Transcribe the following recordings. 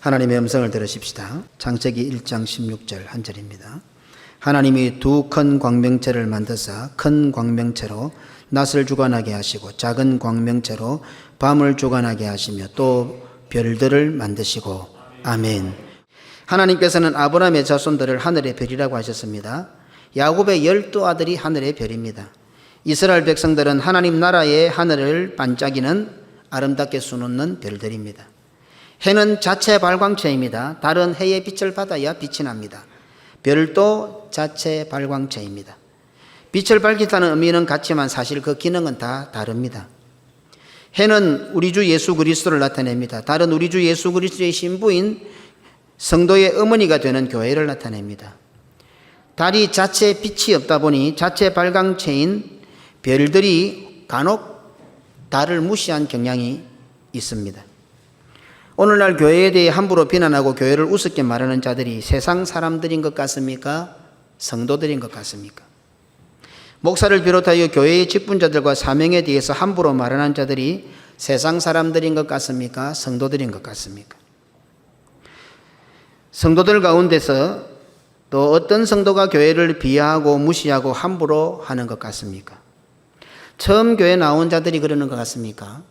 하나님의 음성을 들으십시다. 창세기 1장 16절 한 절입니다. 하나님이 두 큰 광명체를 만드사 큰 광명체로 낮을 주관하게 하시고 작은 광명체로 밤을 주관하게 하시며 또 별들을 만드시고. 아멘. 하나님께서는 아브라함의 자손들을 하늘의 별이라고 하셨습니다. 야곱의 12아들이 하늘의 별입니다. 이스라엘 백성들은 하나님 나라의 하늘을 반짝이는 아름답게 수놓는 별들입니다. 해는 자체 발광체입니다. 달은 해의 빛을 받아야 빛이 납니다. 별도 자체 발광체입니다. 빛을 밝힌다는 의미는 같지만 사실 그 기능은 다 다릅니다. 해는 우리 주 예수 그리스도를 나타냅니다. 달은 우리 주 예수 그리스도의 신부인 성도의 어머니가 되는 교회를 나타냅니다. 달이 자체 빛이 없다 보니 자체 발광체인 별들이 간혹 달을 무시한 경향이 있습니다. 오늘날 교회에 대해 함부로 비난하고 교회를 우습게 말하는 자들이 세상 사람들인 것 같습니까? 성도들인 것 같습니까? 목사를 비롯하여 교회의 직분자들과 사명에 대해서 함부로 말하는 자들이 세상 사람들인 것 같습니까? 성도들인 것 같습니까? 성도들 가운데서 또 어떤 성도가 교회를 비하하고 무시하고 함부로 하는 것 같습니까? 처음 교회 나온 자들이 그러는 것 같습니까?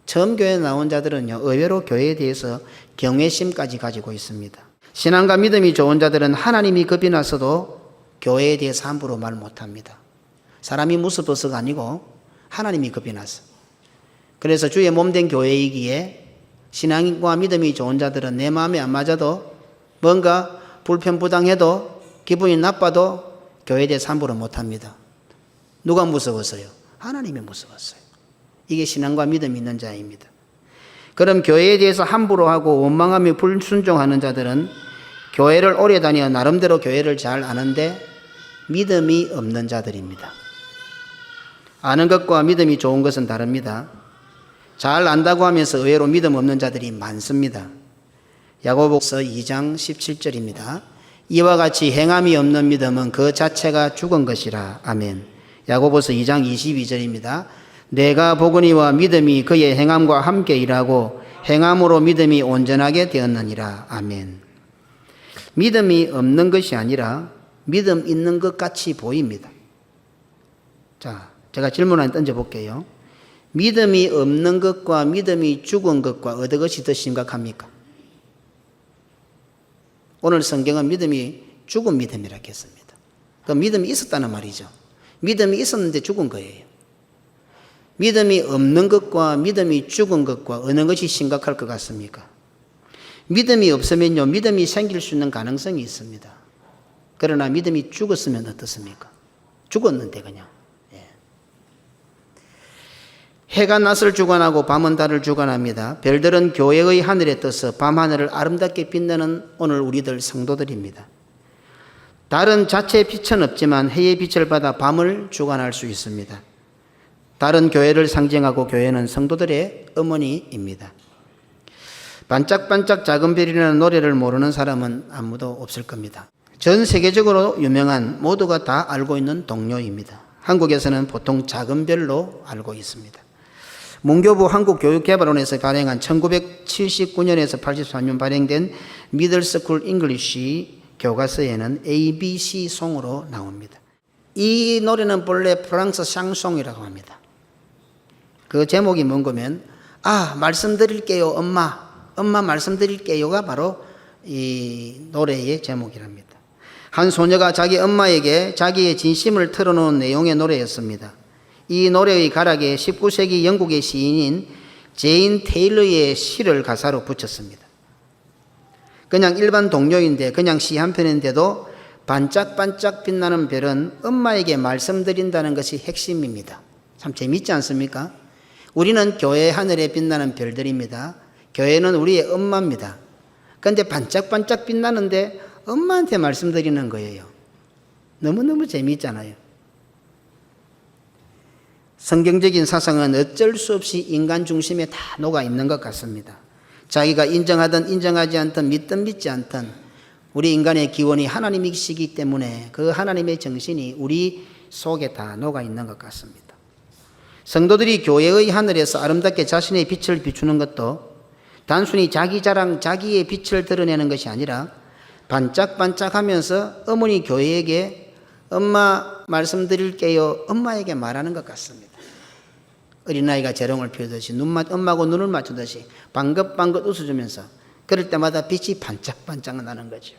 처음 교회 나온 자들은요, 의외로 교회에 대해서 경외심까지 가지고 있습니다. 신앙과 믿음이 좋은 자들은 하나님이 겁이 나서도 교회에 대해서 함부로 말 못합니다. 사람이 무서워서가 아니고 하나님이 겁이 나서. 그래서 주의 몸된 교회이기에 신앙과 믿음이 좋은 자들은 내 마음에 안 맞아도 뭔가 불편부당해도 기분이 나빠도 교회에 대해서 함부로 못합니다. 누가 무서웠어요? 하나님이 무서웠어요. 이게 신앙과 믿음이 있는 자입니다. 그럼 교회에 대해서 함부로 하고 원망하며 불순종하는 자들은 교회를 오래 다녀 나름대로 교회를 잘 아는데 믿음이 없는 자들입니다. 아는 것과 믿음이 좋은 것은 다릅니다. 잘 안다고 하면서 의외로 믿음 없는 자들이 많습니다. 야고보서 2장 17절입니다. 이와 같이 행함이 없는 믿음은 그 자체가 죽은 것이라. 아멘. 야고보서 2장 22절입니다. 내가 보거니와 믿음이 그의 행함과 함께 일하고 행함으로 믿음이 온전하게 되었느니라. 아멘. 믿음이 없는 것이 아니라 믿음 있는 것 같이 보입니다. 자, 제가 질문 하나 던져볼게요. 믿음이 없는 것과 믿음이 죽은 것과 어느 것이 더 심각합니까? 오늘 성경은 믿음이 죽은 믿음이라고 했습니다. 그 믿음이 있었다는 말이죠. 믿음이 있었는데 죽은 거예요. 믿음이 없는 것과 믿음이 죽은 것과 어느 것이 심각할 것 같습니까? 믿음이 없으면요, 믿음이 생길 수 있는 가능성이 있습니다. 그러나 믿음이 죽었으면 어떻습니까? 죽었는데 그냥. 해가 낮을 주관하고 밤은 달을 주관합니다. 별들은 교회의 하늘에 떠서 밤하늘을 아름답게 빛내는 오늘 우리들 성도들입니다. 달은 자체의 빛은 없지만 해의 빛을 받아 밤을 주관할 수 있습니다. 달은 교회를 상징하고 교회는 성도들의 어머니입니다. 반짝반짝 작은 별이라는 노래를 모르는 사람은 아무도 없을 겁니다. 전 세계적으로 유명한 모두가 다 알고 있는 동요입니다. 한국에서는 보통 작은 별로 알고 있습니다. 문교부 한국교육개발원에서 발행한 1979년에서 83년 발행된 미들스쿨 잉글리시 교과서에는 ABC 송으로 나옵니다. 이 노래는 본래 프랑스 샹송이라고 합니다. 그 제목이 뭔가면 말씀드릴게요 엄마 말씀드릴게요가 바로 이 노래의 제목이랍니다. 한 소녀가 자기 엄마에게 자기의 진심을 털어놓은 내용의 노래였습니다. 이 노래의 가락에 19세기 영국의 시인인 제인 테일러의 시를 가사로 붙였습니다. 그냥 일반 동요인데 그냥 시 한 편인데도 반짝반짝 빛나는 별은 엄마에게 말씀드린다는 것이 핵심입니다. 참 재밌지 않습니까? 우리는 교회 하늘에 빛나는 별들입니다. 교회는 우리의 엄마입니다. 그런데 반짝반짝 빛나는데 엄마한테 말씀드리는 거예요. 너무너무 재미있잖아요. 성경적인 사상은 어쩔 수 없이 인간 중심에 다 녹아 있는 것 같습니다. 자기가 인정하든 인정하지 않든 믿든 믿지 않든 우리 인간의 기원이 하나님이시기 때문에 그 하나님의 정신이 우리 속에 다 녹아 있는 것 같습니다. 성도들이 교회의 하늘에서 아름답게 자신의 빛을 비추는 것도 단순히 자기 자랑, 자기의 빛을 드러내는 것이 아니라 반짝반짝하면서 어머니 교회에게 엄마 말씀드릴게요, 엄마에게 말하는 것 같습니다. 어린아이가 재롱을 피우듯이 엄마하고 눈을 맞추듯이 방긋방긋 웃어주면서 그럴 때마다 빛이 반짝반짝 나는 거죠.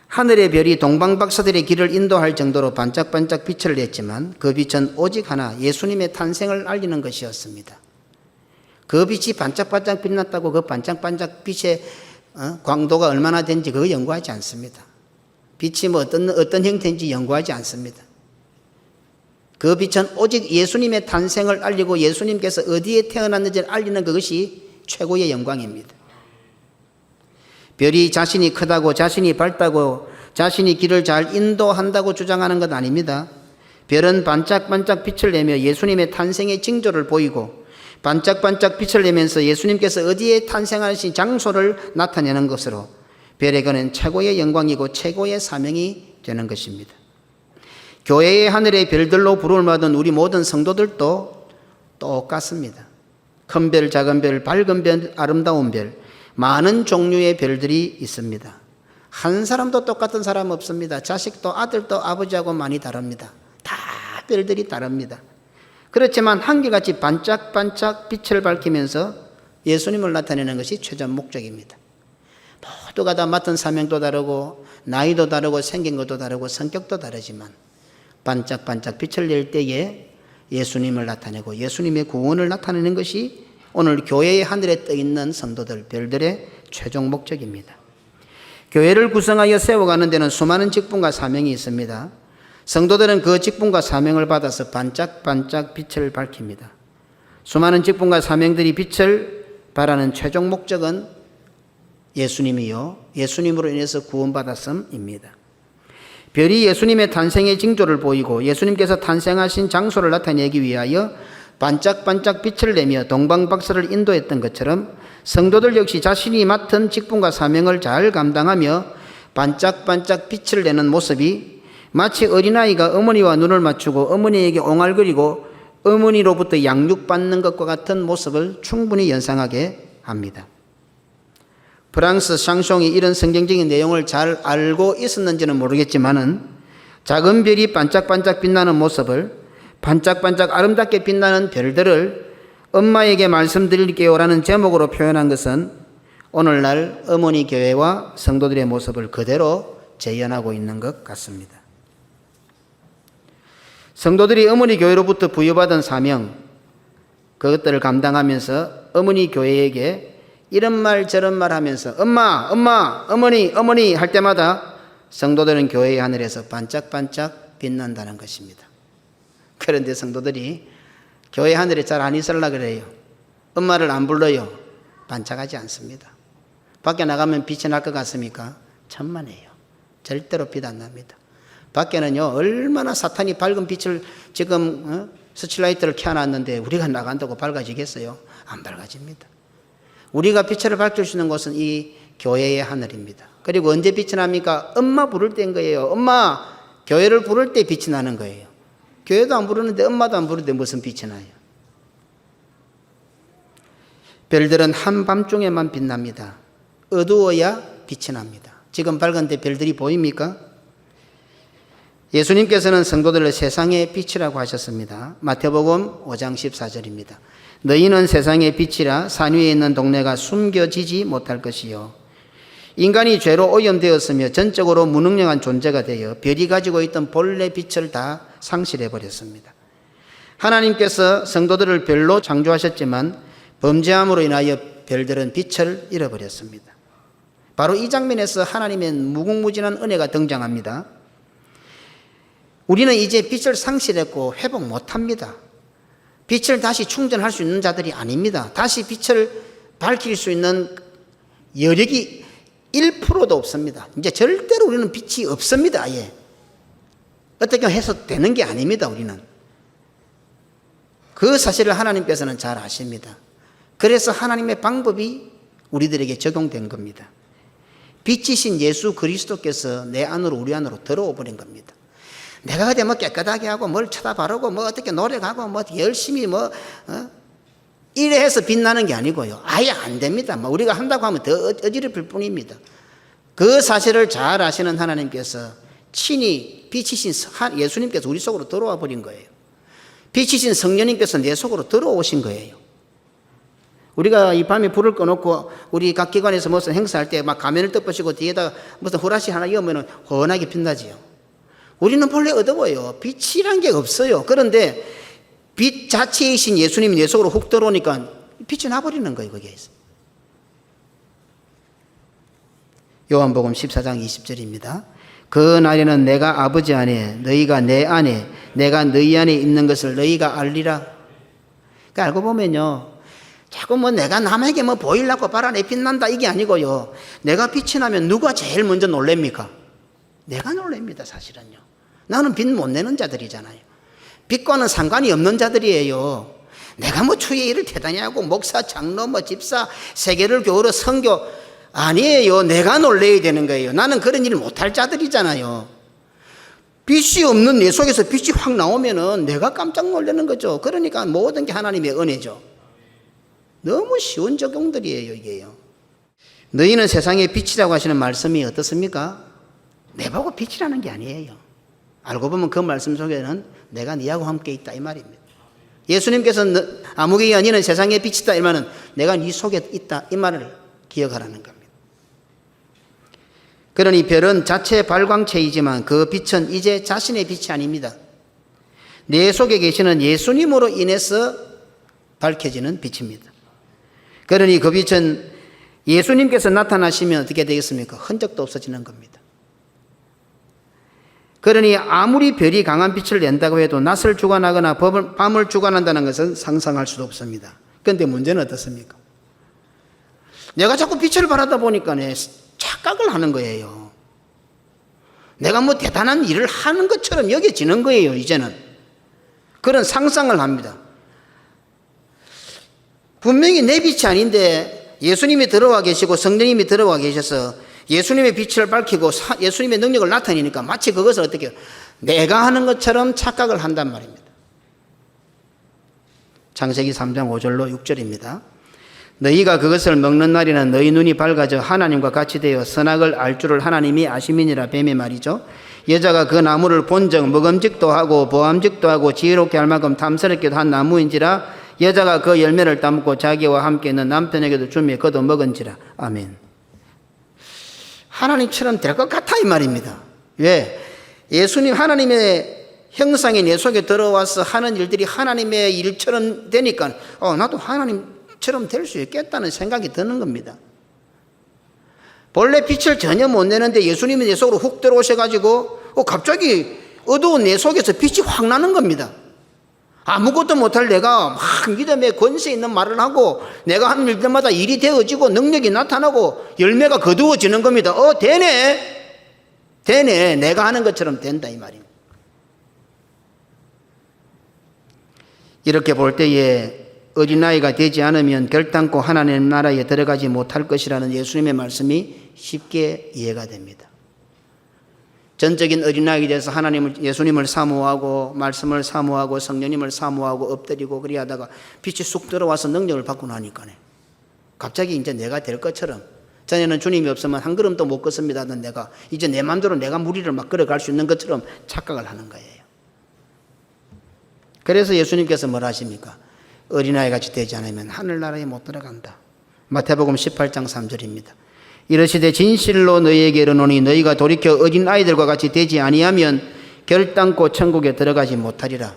하늘의 별이 동방박사들의 길을 인도할 정도로 반짝반짝 빛을 냈지만 그 빛은 오직 하나, 예수님의 탄생을 알리는 것이었습니다. 그 빛이 반짝반짝 빛났다고 그 반짝반짝 빛의 광도가 얼마나 되는지 그거 연구하지 않습니다. 빛이 뭐 어떤 형태인지 연구하지 않습니다. 그 빛은 오직 예수님의 탄생을 알리고 예수님께서 어디에 태어났는지를 알리는 그것이 최고의 영광입니다. 별이 자신이 크다고, 자신이 밝다고, 자신이 길을 잘 인도한다고 주장하는 것 아닙니다. 별은 반짝반짝 빛을 내며 예수님의 탄생의 징조를 보이고 반짝반짝 빛을 내면서 예수님께서 어디에 탄생하신 장소를 나타내는 것으로 별에게는 최고의 영광이고 최고의 사명이 되는 것입니다. 교회의 하늘의 별들로 부름을 받은 우리 모든 성도들도 똑같습니다. 큰 별, 작은 별, 밝은 별, 아름다운 별, 많은 종류의 별들이 있습니다. 한 사람도 똑같은 사람 없습니다. 자식도 아들도 아버지하고 많이 다릅니다. 다 별들이 다릅니다. 그렇지만 한결같이 반짝반짝 빛을 밝히면서 예수님을 나타내는 것이 최종 목적입니다. 모두가 다 맡은 사명도 다르고 나이도 다르고 생긴 것도 다르고 성격도 다르지만 반짝반짝 빛을 낼 때에 예수님을 나타내고 예수님의 구원을 나타내는 것이 오늘 교회의 하늘에 떠 있는 성도들, 별들의 최종 목적입니다. 교회를 구성하여 세워가는 데는 수많은 직분과 사명이 있습니다. 성도들은 그 직분과 사명을 받아서 반짝반짝 빛을 밝힙니다. 수많은 직분과 사명들이 빛을 발하는 최종 목적은 예수님이요, 예수님으로 인해서 구원받았음입니다. 별이 예수님의 탄생의 징조를 보이고 예수님께서 탄생하신 장소를 나타내기 위하여 반짝반짝 빛을 내며 동방박사를 인도했던 것처럼 성도들 역시 자신이 맡은 직분과 사명을 잘 감당하며 반짝반짝 빛을 내는 모습이 마치 어린아이가 어머니와 눈을 맞추고 어머니에게 옹알거리고 어머니로부터 양육받는 것과 같은 모습을 충분히 연상하게 합니다. 프랑스 샹송이 이런 성경적인 내용을 잘 알고 있었는지는 모르겠지만은 작은 별이 반짝반짝 빛나는 모습을 반짝반짝 아름답게 빛나는 별들을 엄마에게 말씀드릴게요라는 제목으로 표현한 것은 오늘날 어머니 교회와 성도들의 모습을 그대로 재현하고 있는 것 같습니다. 성도들이 어머니 교회로부터 부여받은 사명, 그것들을 감당하면서 어머니 교회에게 이런 말 저런 말 하면서 엄마, 엄마, 어머니, 어머니 할 때마다 성도들은 교회의 하늘에서 반짝반짝 빛난다는 것입니다. 그런데 성도들이 교회 하늘에 잘 안 있으려고 그래요. 엄마를 안 불러요. 반짝하지 않습니다. 밖에 나가면 빛이 날 것 같습니까? 천만에요. 절대로 빛 안 납니다. 밖에는요, 얼마나 사탄이 밝은 빛을 지금 스칠라이트를 켜놨는데 우리가 나간다고 밝아지겠어요? 안 밝아집니다. 우리가 빛을 밝힐 수 있는 곳은 이 교회의 하늘입니다. 그리고 언제 빛이 납니까? 엄마 부를 때인 거예요. 엄마, 교회를 부를 때 빛이 나는 거예요. 교회도 안 부르는데 엄마도 안 부르는데 무슨 빛이 나요? 별들은 한밤중에만 빛납니다. 어두워야 빛이 납니다. 지금 밝은데 별들이 보입니까? 예수님께서는 성도들을 세상의 빛이라고 하셨습니다. 마태복음 5장 14절입니다. 너희는 세상의 빛이라 산 위에 있는 동네가 숨겨지지 못할 것이요. 인간이 죄로 오염되었으며 전적으로 무능력한 존재가 되어 별이 가지고 있던 본래 빛을 다 상실해버렸습니다. 하나님께서 성도들을 별로 창조하셨지만 범죄함으로 인하여 별들은 빛을 잃어버렸습니다. 바로 이 장면에서 하나님의 무궁무진한 은혜가 등장합니다. 우리는 이제 빛을 상실했고 회복 못합니다. 빛을 다시 충전할 수 있는 자들이 아닙니다. 다시 빛을 밝힐 수 있는 여력이 1%도 없습니다. 이제 절대로 우리는 빛이 없습니다. 아예. 어떻게 해서 되는 게 아닙니다. 우리는. 그 사실을 하나님께서는 잘 아십니다. 그래서 하나님의 방법이 우리들에게 적용된 겁니다. 빛이신 예수 그리스도께서 내 안으로 우리 안으로 들어오 버린 겁니다. 내가 그때 뭐 깨끗하게 하고 뭘 쳐다바르고 뭐 어떻게 노력하고 뭐 열심히 뭐 이래 해서 빛나는 게 아니고요. 아예 안 됩니다. 우리가 한다고 하면 더 어지럽힐 뿐입니다. 그 사실을 잘 아시는 하나님께서 친히 빛이신 예수님께서 우리 속으로 들어와 버린 거예요. 빛이신 성령님께서 내 속으로 들어오신 거예요. 우리가 이 밤에 불을 꺼놓고 우리 각 기관에서 무슨 행사할 때 막 가면을 덮으시고 뒤에다가 무슨 후라시 하나 이으면 환하게 빛나지요. 우리는 본래 어두워요. 빛이란 게 없어요. 그런데 빛 자체이신 예수님이 내 속으로 훅 들어오니까 빛이 나버리는 거예요. 거기에서. 요한복음 14장 20절입니다. 그 날에는 내가 아버지 안에 너희가 내 안에 내가 너희 안에 있는 것을 너희가 알리라. 그러니까 알고 보면요. 자꾸 내가 남에게 보이려고 바라내 빛난다 이게 아니고요. 내가 빛이 나면 누가 제일 먼저 놀랍니까? 내가 놀랍니다. 사실은요. 나는 빛 못 내는 자들이잖아요. 빛과는 상관이 없는 자들이에요. 내가 주의 일을 대단히 하고 목사, 장로, 집사, 세계를 교우로 선교 아니에요. 내가 놀래야 되는 거예요. 나는 그런 일을 못할 자들이잖아요. 빛이 없는 내 속에서 빛이 확 나오면은 내가 깜짝 놀라는 거죠. 그러니까 모든 게 하나님의 은혜죠. 너무 쉬운 적용들이에요, 이게요. 너희는 세상의 빛이라고 하시는 말씀이 어떻습니까? 내보고 빛이라는 게 아니에요. 알고 보면 그 말씀 속에는 내가 네하고 함께 있다 이 말입니다. 예수님께서 아무개야 너는 세상의 빛이다 이 말은 내가 네 속에 있다 이 말을 기억하라는 겁니다. 그러니 별은 자체 발광체이지만 그 빛은 이제 자신의 빛이 아닙니다. 내 속에 계시는 예수님으로 인해서 밝혀지는 빛입니다. 그러니 그 빛은 예수님께서 나타나시면 어떻게 되겠습니까? 흔적도 없어지는 겁니다. 그러니 아무리 별이 강한 빛을 낸다고 해도 낮을 주관하거나 밤을 주관한다는 것은 상상할 수도 없습니다. 그런데 문제는 어떻습니까? 내가 자꾸 빛을 발하다 보니까 착각을 하는 거예요. 내가 대단한 일을 하는 것처럼 여겨지는 거예요, 이제는. 그런 상상을 합니다. 분명히 내 빛이 아닌데 예수님이 들어와 계시고 성령님이 들어와 계셔서 예수님의 빛을 밝히고 예수님의 능력을 나타내니까 마치 그것을 어떻게 내가 하는 것처럼 착각을 한단 말입니다. 창세기 3장 5절로 6절입니다. 너희가 그것을 먹는 날에는 너희 눈이 밝아져 하나님과 같이 되어 선악을 알 줄을 하나님이 아심이니라. 뱀의 말이죠. 여자가 그 나무를 본즉 먹음직도 하고 보암직도 하고 지혜롭게 할 만큼 탐스럽게도 한 나무인지라. 여자가 그 열매를 따먹고 자기와 함께 있는 남편에게도 주며 그도 먹은지라. 아멘. 하나님처럼 될 것 같아 이 말입니다. 왜? 예수님 하나님의 형상이 내 속에 들어와서 하는 일들이 하나님의 일처럼 되니까 나도 하나님처럼 될 수 있겠다는 생각이 드는 겁니다. 본래 빛을 전혀 못 내는데 예수님이 내 속으로 훅 들어오셔가지고 갑자기 어두운 내 속에서 빛이 확 나는 겁니다. 아무것도 못할 내가 막 믿음의 권세 있는 말을 하고 내가 하는 일들마다 일이 되어지고 능력이 나타나고 열매가 거두어지는 겁니다. 되네. 내가 하는 것처럼 된다 이 말입니다. 이렇게 볼 때에 어린아이가 되지 않으면 결단코 하나님 나라에 들어가지 못할 것이라는 예수님의 말씀이 쉽게 이해가 됩니다. 전적인 어린아이에 대해서 예수님을 사모하고 말씀을 사모하고 성령님을 사모하고 엎드리고 그리 하다가 빛이 쑥 들어와서 능력을 받고 나니까네. 갑자기 이제 내가 될 것처럼 전에는 주님이 없으면 한 걸음도 못 걷습니다 하던 내가 이제 내 마음대로 내가 무리를 막 걸어갈 수 있는 것처럼 착각을 하는 거예요. 그래서 예수님께서 뭐라 하십니까? 어린아이 같이 되지 않으면 하늘나라에 못 들어간다. 마태복음 18장 3절입니다. 이르시되 진실로 너희에게 이르노니 너희가 돌이켜 어린아이들과 같이 되지 아니하면 결단코 천국에 들어가지 못하리라.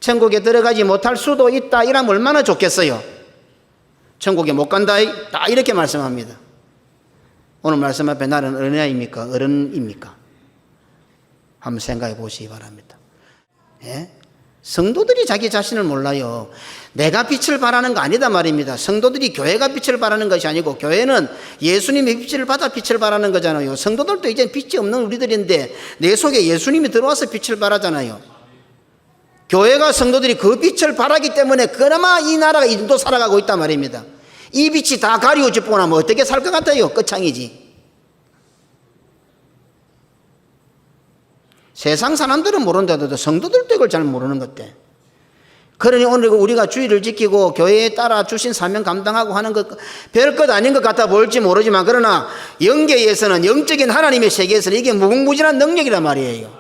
천국에 들어가지 못할 수도 있다 이러면 얼마나 좋겠어요. 천국에 못 간다 다 이렇게 말씀합니다. 오늘 말씀 앞에 나는 어린아이입니까? 어른입니까? 한번 생각해 보시기 바랍니다. 예? 성도들이 자기 자신을 몰라요. 내가 빛을 발하는 거 아니다 말입니다. 성도들이 교회가 빛을 발하는 것이 아니고 교회는 예수님의 빛을 받아 빛을 발하는 거잖아요. 성도들도 이제 빛이 없는 우리들인데 내 속에 예수님이 들어와서 빛을 발하잖아요. 교회가 성도들이 그 빛을 발하기 때문에 그나마 이 나라가 인도 살아가고 있단 말입니다. 이 빛이 다 가리워지고 나면 어떻게 살 것 같아요? 끝장이지. 세상 사람들은 모른다도 성도들도 이걸 잘 모르는 것 같아. 그러니 오늘 우리가 주의를 지키고 교회에 따라 주신 사명 감당하고 하는 것 별것 아닌 것 같아 보일지 모르지만, 그러나 영계에서는, 영적인 하나님의 세계에서는 이게 무궁무진한 능력이란 말이에요.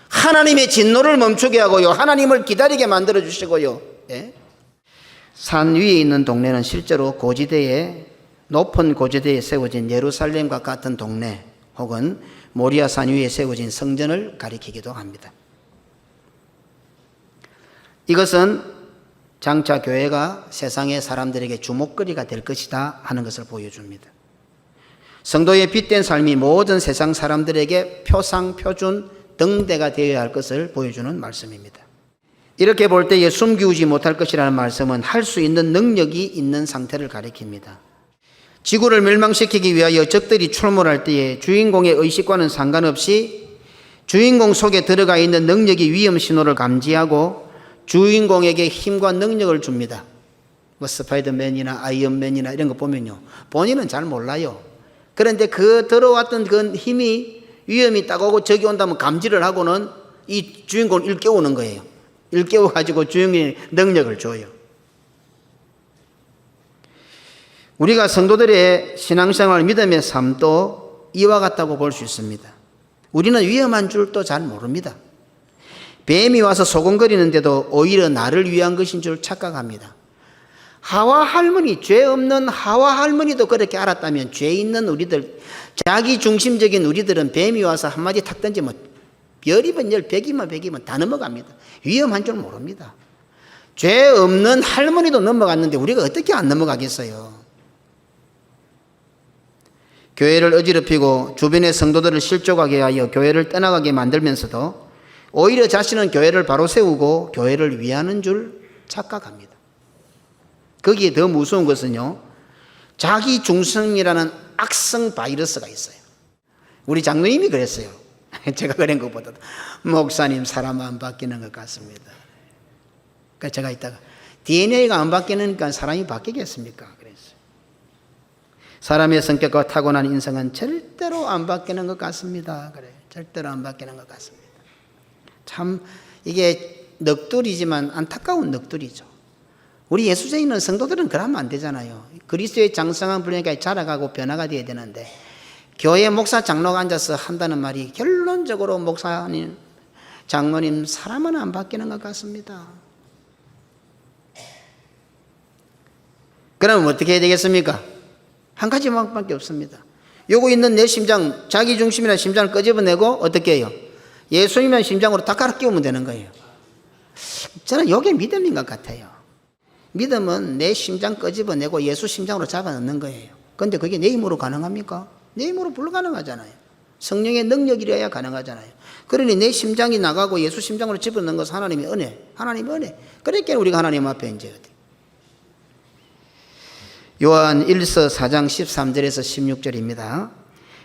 하나님의 진노를 멈추게 하고요, 하나님을 기다리게 만들어 주시고요. 예? 산 위에 있는 동네는 실제로 고지대에, 높은 고지대에 세워진 예루살렘과 같은 동네 혹은 모리아 산 위에 세워진 성전을 가리키기도 합니다. 이것은 장차 교회가 세상의 사람들에게 주목거리가 될 것이다 하는 것을 보여줍니다. 성도의 빛된 삶이 모든 세상 사람들에게 표상, 표준, 등대가 되어야 할 것을 보여주는 말씀입니다. 이렇게 볼 때에 숨기우지 못할 것이라는 말씀은 할 수 있는 능력이 있는 상태를 가리킵니다. 지구를 멸망시키기 위하여 적들이 출몰할 때에 주인공의 의식과는 상관없이 주인공 속에 들어가 있는 능력이 위험 신호를 감지하고 주인공에게 힘과 능력을 줍니다. 뭐 스파이더맨이나 아이언맨이나 이런 거 보면요, 본인은 잘 몰라요. 그런데 그 들어왔던 그 힘이, 위험이 딱 오고 적이 온다면 감지를 하고는 이 주인공을 일깨우는 거예요. 일깨워가지고 주인공의 능력을 줘요. 우리가 성도들의 신앙생활, 믿음의 삶도 이와 같다고 볼 수 있습니다. 우리는 위험한 줄도 잘 모릅니다. 뱀이 와서 소곤거리는데도 오히려 나를 위한 것인 줄 착각합니다. 하와 할머니, 죄 없는 하와 할머니도 그렇게 알았다면 죄 있는 우리들, 자기 중심적인 우리들은 뱀이 와서 한마디 탁 던지면 열이면 열, 백이면 백이면 다 넘어갑니다. 위험한 줄 모릅니다. 죄 없는 할머니도 넘어갔는데 우리가 어떻게 안 넘어가겠어요? 교회를 어지럽히고 주변의 성도들을 실족하게 하여 교회를 떠나가게 만들면서도 오히려 자신은 교회를 바로 세우고 교회를 위하는 줄 착각합니다. 거기에 더 무서운 것은요, 자기 중심이라는 악성 바이러스가 있어요. 우리 장로님이 그랬어요. 제가 그런 것보다도 목사님, 사람 안 바뀌는 것 같습니다. 그래서 제가 이따가 DNA가 안 바뀌니까 사람이 바뀌겠습니까? 그랬어요. 사람의 성격과 타고난 인성은 절대로 안 바뀌는 것 같습니다. 그래, 절대로 안 바뀌는 것 같습니다. 참 이게 넋두리지만 안타까운 넋두리죠. 우리 예수쟁이 있는 성도들은 그러면 안 되잖아요. 그리스도의 장성한 분량까지 자라가고 변화가 되어야 되는데, 교회 목사 장로가 앉아서 한다는 말이 결론적으로 목사님, 장로님, 사람은 안 바뀌는 것 같습니다. 그러면 어떻게 해야 되겠습니까? 한 가지 방법밖에 없습니다. 요거 있는 내 심장, 자기 중심이나 심장을 끄집어내고 어떻게 해요? 예수님의 심장으로 다 갈아 끼우면 되는 거예요. 저는 이게 믿음인 것 같아요. 믿음은 내 심장 끄집어내고 예수 심장으로 잡아넣는 거예요. 그런데 그게 내 힘으로 가능합니까? 내 힘으로 불가능하잖아요. 성령의 능력이라야 가능하잖아요. 그러니 내 심장이 나가고 예수 심장으로 집어넣는 것은 하나님의 은혜, 하나님의 은혜. 그러니까 우리가 하나님 앞에 이제 요한 1서 4장 13절에서 16절입니다.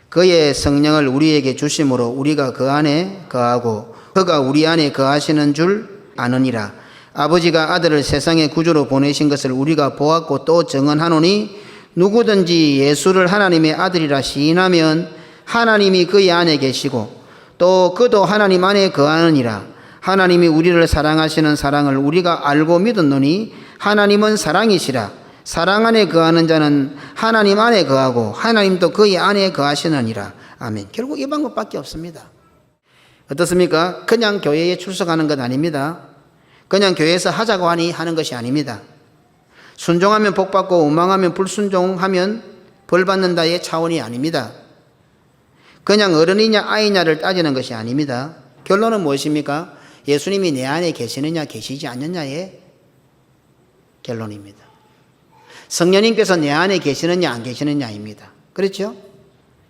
그의 성령을 우리에게 주심으로 우리가 그 안에 거하고 그가 우리 안에 거하시는 줄 아느니라. 아버지가 아들을 세상의 구주로 보내신 것을 우리가 보았고 또 증언하노니 누구든지 예수를 하나님의 아들이라 시인하면 하나님이 그의 안에 계시고 또 그도 하나님 안에 거하느니라. 하나님이 우리를 사랑하시는 사랑을 우리가 알고 믿었노니 하나님은 사랑이시라. 사랑 안에 거하는 자는 하나님 안에 거하고 하나님도 그의 안에 거하시느니라. 아멘. 결국 이 방법밖에 없습니다. 어떻습니까? 그냥 교회에 출석하는 것 아닙니다. 그냥 교회에서 하자고 하니 하는 것이 아닙니다. 순종하면 복받고 원망하면 불순종하면 벌받는다의 차원이 아닙니다. 그냥 어른이냐 아이냐를 따지는 것이 아닙니다. 결론은 무엇입니까? 예수님이 내 안에 계시느냐 계시지 않느냐의 결론입니다. 성령님께서 내 안에 계시느냐 안 계시느냐입니다. 그렇죠?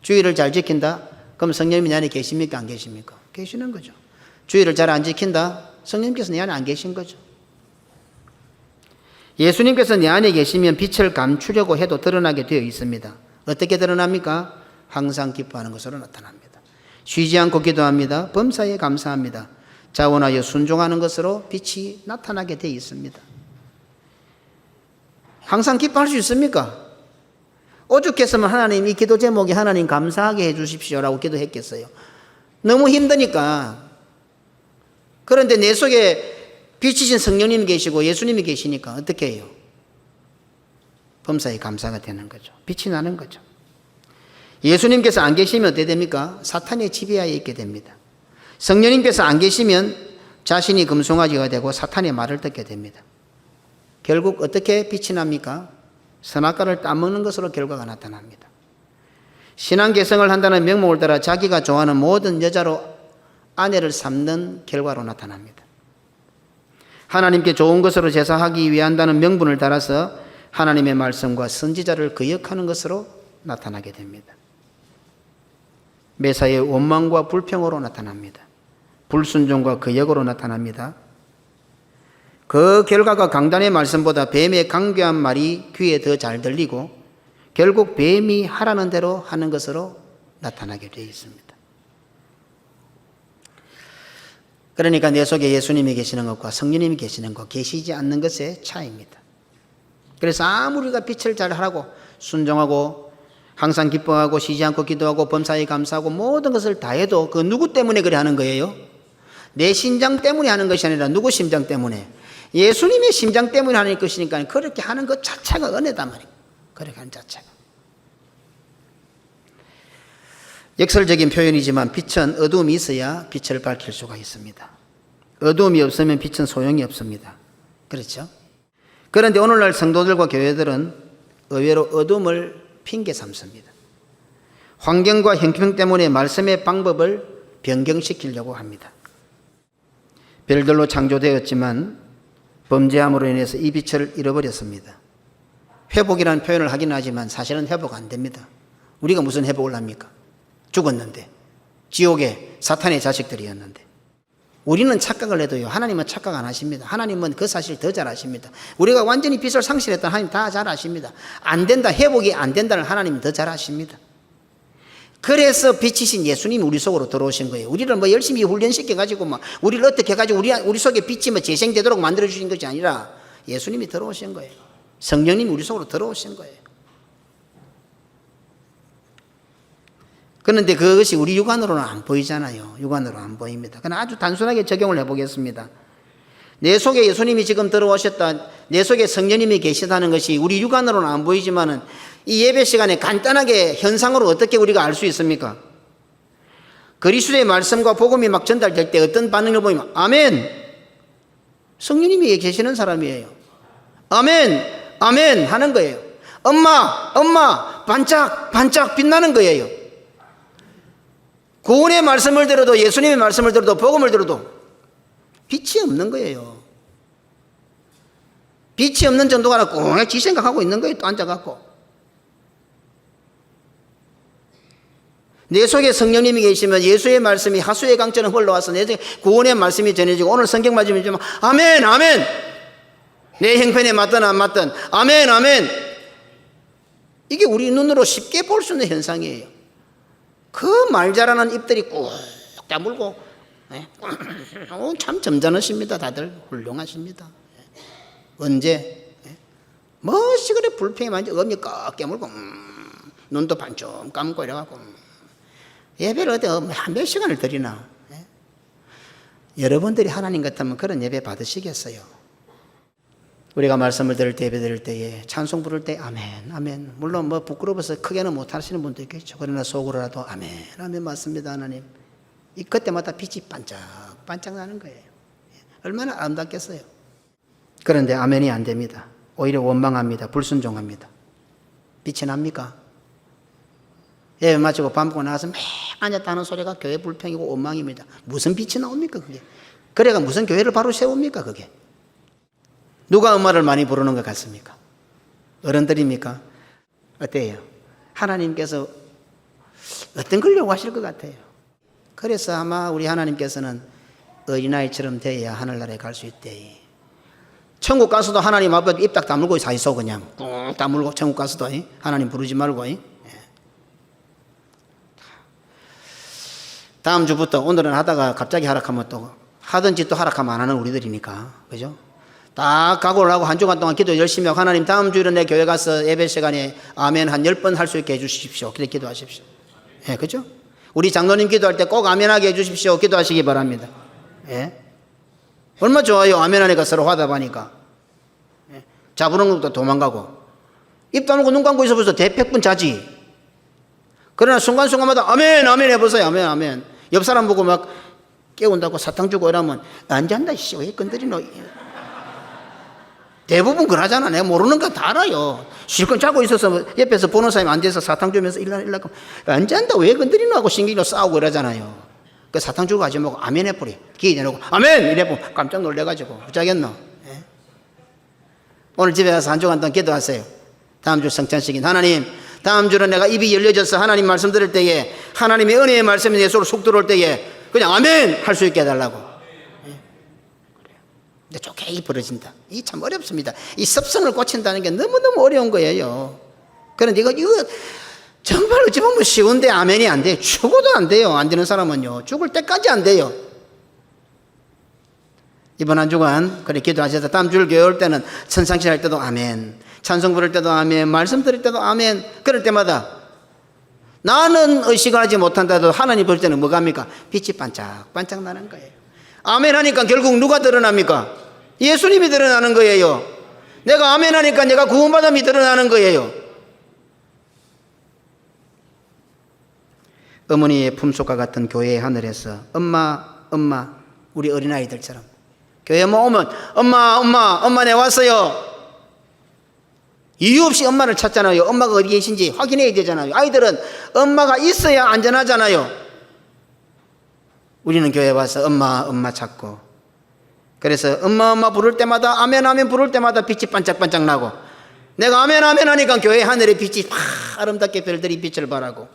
주의를 잘 지킨다? 그럼 성령님이 내 안에 계십니까 안 계십니까? 계시는 거죠. 주의를 잘 안 지킨다? 성령님께서 내 안에 안 계신 거죠. 예수님께서 내 안에 계시면 빛을 감추려고 해도 드러나게 되어 있습니다. 어떻게 드러납니까? 항상 기뻐하는 것으로 나타납니다. 쉬지 않고 기도합니다. 범사에 감사합니다. 자원하여 순종하는 것으로 빛이 나타나게 되어 있습니다. 항상 기뻐할 수 있습니까? 오죽했으면 하나님 이 기도 제목이 하나님 감사하게 해 주십시오라고 기도했겠어요. 너무 힘드니까. 그런데 내 속에 빛이신 성령님이 계시고 예수님이 계시니까 어떻게 해요? 범사에 감사가 되는 거죠. 빛이 나는 거죠. 예수님께서 안 계시면 어떻게 됩니까? 사탄의 지배하에 있게 됩니다. 성령님께서 안 계시면 자신이 금송아지가 되고 사탄의 말을 듣게 됩니다. 결국 어떻게 빛이 납니까? 선악과를 따먹는 것으로 결과가 나타납니다. 신앙 개성을 한다는 명목을 따라 자기가 좋아하는 모든 여자로 아내를 삼는 결과로 나타납니다. 하나님께 좋은 것으로 제사하기 위한다는 명분을 따라서 하나님의 말씀과 선지자를 거역하는 것으로 나타나게 됩니다. 매사에 원망과 불평으로 나타납니다. 불순종과 거역으로 나타납니다. 그 결과가 강단의 말씀보다 뱀의 강교한 말이 귀에 더 잘 들리고 결국 뱀이 하라는 대로 하는 것으로 나타나게 되어 있습니다. 그러니까 내 속에 예수님이 계시는 것과 성령님이 계시는 것, 계시지 않는 것의 차이입니다. 그래서 아무리 우리가 빛을 잘 하라고 순종하고 항상 기뻐하고 쉬지 않고 기도하고 범사에 감사하고 모든 것을 다 해도 그 누구 때문에 그래 하는 거예요? 내 심장 때문에 하는 것이 아니라 누구 심장 때문에? 예수님의 심장 때문에 하는 것이니까 그렇게 하는 것 자체가 은혜다 말이에요. 그렇게 하는 자체가. 역설적인 표현이지만 빛은 어두움이 있어야 빛을 밝힐 수가 있습니다. 어두움이 없으면 빛은 소용이 없습니다. 그렇죠? 그런데 오늘날 성도들과 교회들은 의외로 어둠을 핑계 삼습니다. 환경과 형편 때문에 말씀의 방법을 변경시키려고 합니다. 별들로 창조되었지만 범죄함으로 인해서 이 빛을 잃어버렸습니다. 회복이라는 표현을 하긴 하지만 사실은 회복 안 됩니다. 우리가 무슨 회복을 합니까? 죽었는데, 지옥의 사탄의 자식들이었는데. 우리는 착각을 해도요, 하나님은 착각 안 하십니다. 하나님은 그 사실 더 잘 아십니다. 우리가 완전히 빛을 상실했던 하나님 다 잘 아십니다. 안 된다, 회복이 안 된다는 하나님 더 잘 아십니다. 그래서 빛이신 예수님이 우리 속으로 들어오신 거예요. 우리를 뭐 열심히 훈련시켜가지고 막 우리를 어떻게 해가지고 우리 속에 빛이 뭐 재생되도록 만들어주신 것이 아니라 예수님이 들어오신 거예요. 성령님이 우리 속으로 들어오신 거예요. 그런데 그것이 우리 육안으로는 안 보이잖아요. 육안으로 안 보입니다. 그러나 아주 단순하게 적용을 해보겠습니다. 내 속에 예수님이 지금 들어오셨다, 내 속에 성령님이 계시다는 것이 우리 육안으로는 안 보이지만은 이 예배 시간에 간단하게 현상으로 어떻게 우리가 알 수 있습니까? 그리스도의 말씀과 복음이 막 전달될 때 어떤 반응을 보이면 아멘! 성령님이 계시는 사람이에요. 아멘! 아멘! 하는 거예요. 엄마! 엄마! 반짝! 반짝 빛나는 거예요. 구원의 말씀을 들어도 예수님의 말씀을 들어도 복음을 들어도 빛이 없는 거예요. 빛이 없는 정도가 꽁 지 생각하고 있는 거예요. 또 앉아갖고. 내 속에 성령님이 계시면 예수의 말씀이 하수의 강처럼 흘러와서 내 속에 구원의 말씀이 전해지고 오늘 성경 맞으면 아멘 아멘 내 형편에 맞든 안 맞든 아멘 아멘 이게 우리 눈으로 쉽게 볼 수 있는 현상이에요. 그 말 잘하는 입들이 꾹 다물고 참 점잖으십니다. 다들 훌륭하십니다. 언제 멋이 그래 불평이 많이 엄니 꽉 깨물고 눈도 반쯤 감고 이래갖고 예배를 어디 몇 시간을 드리나? 여러분들이 하나님 같으면 그런 예배 받으시겠어요? 우리가 말씀을 들을 때 예배 드릴 때에 찬송 부를 때 아멘 아멘 물론 뭐 부끄러워서 크게는 못 하시는 분도 있겠죠. 그러나 속으로라도 아멘 아멘 맞습니다 하나님. 그때마다 빛이 반짝 반짝 나는 거예요. 얼마나 아름답겠어요. 그런데 아멘이 안 됩니다. 오히려 원망합니다. 불순종합니다. 빛이 납니까? 예배 마치고 밥 먹고 나가서 매 앉았다 하는 소리가 교회 불평이고 원망입니다. 무슨 빛이 나옵니까 그게? 그래가 무슨 교회를 바로 세웁니까 그게? 누가 음악을 많이 부르는 것 같습니까? 어른들입니까? 어때요? 하나님께서 어떤 걸 요구하실 것 같아요? 그래서 아마 우리 하나님께서는 어린아이처럼 돼야 하늘나라에 갈 수 있대. 천국 가서도 하나님 앞에 입 딱 다물고 사 있어. 그냥 꾹 다물고 천국 가서도 하나님 부르지 말고. 다음 주부터 오늘은 하다가 갑자기 하락하면 또 하던 짓도 하락하면 안 하는 우리들이니까 그죠? 딱 각오를 하고 한 주간 동안 기도 열심히 하고 하나님 다음 주일은 내 교회 가서 예배 시간에 아멘 한 10번 할 수 있게 해주십시오. 그렇게 기도하십시오. 예, 그죠? 우리 장로님 기도할 때 꼭 아멘하게 해주십시오. 기도하시기 바랍니다. 예. 얼마 좋아요. 아멘 하니까 서로 화답하니까. 자부는 것도 도망가고. 입 다물고 눈 감고 있어 보세요. 대패분 자지. 그러나 순간순간마다 아멘 아멘 해보세요. 아멘 아멘. 옆 사람 보고 막 깨운다고 사탕 주고 이러면 안 잔다 씨 왜 건드리노. 대부분 그러잖아. 내가 모르는 건 다 알아요. 실컷 자고 있어서 옆에서 보는 사람이 안 돼서 사탕 주면서 일라일라 안 잔다 왜 건드리노 하고 신경도 싸우고 이러잖아요. 그 사탕 주고 가지 말고 아멘 해버려. 기회 내놓고 아멘 이래보면 깜짝 놀래가지고 부자겠노. 예? 오늘 집에 가서 한 주간 동안 기도하세요. 다음 주 성찬식인 하나님, 다음 주는 내가 입이 열려져서 하나님 말씀 들을 때에 하나님의 은혜의 말씀이 내 속으로 속 들어올 때에 그냥 아멘 할 수 있게 해달라고. 예? 근데 좋게 벌어진다. 이 참 어렵습니다. 이 습성을 고친다는 게 너무너무 어려운 거예요. 그런데 이거 정말 어찌 보면 쉬운데 아멘이 안 돼요. 죽어도 안 돼요. 안 되는 사람은요. 죽을 때까지 안 돼요. 이번 한 주간 그래 기도하셔서 다음 주 교회 올 때는 천상시 할 때도 아멘, 찬송 부를 때도 아멘, 말씀 드릴 때도 아멘. 그럴 때마다 나는 의식을 하지 못한다도 하나님 볼 때는 뭐가 합니까? 빛이 반짝반짝 나는 거예요. 아멘 하니까 결국 누가 드러납니까? 예수님이 드러나는 거예요. 내가 아멘 하니까 내가 구원받음이 드러나는 거예요. 어머니의 품속과 같은 교회의 하늘에서 엄마 우리 어린아이들처럼 교회 오면 엄마 내 왔어요. 이유 없이 엄마를 찾잖아요. 엄마가 어디 계신지 확인해야 되잖아요. 아이들은 엄마가 있어야 안전하잖아요. 우리는 교회 와서 엄마 찾고, 그래서 엄마 부를 때마다 아멘 부를 때마다 빛이 반짝반짝 나고, 내가 아멘 하니까 교회 하늘에 빛이 아름답게 별들이 빛을 발하고.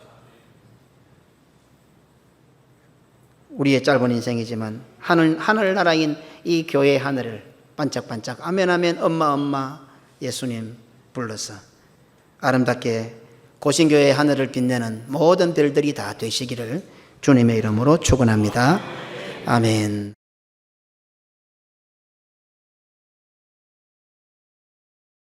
우리의 짧은 인생이지만 하늘나라인 이 교회의 하늘을 반짝반짝 아멘 엄마 예수님 불러서 아름답게 고신교회의 하늘을 빛내는 모든 별들이 다 되시기를 주님의 이름으로 축원합니다. 아멘.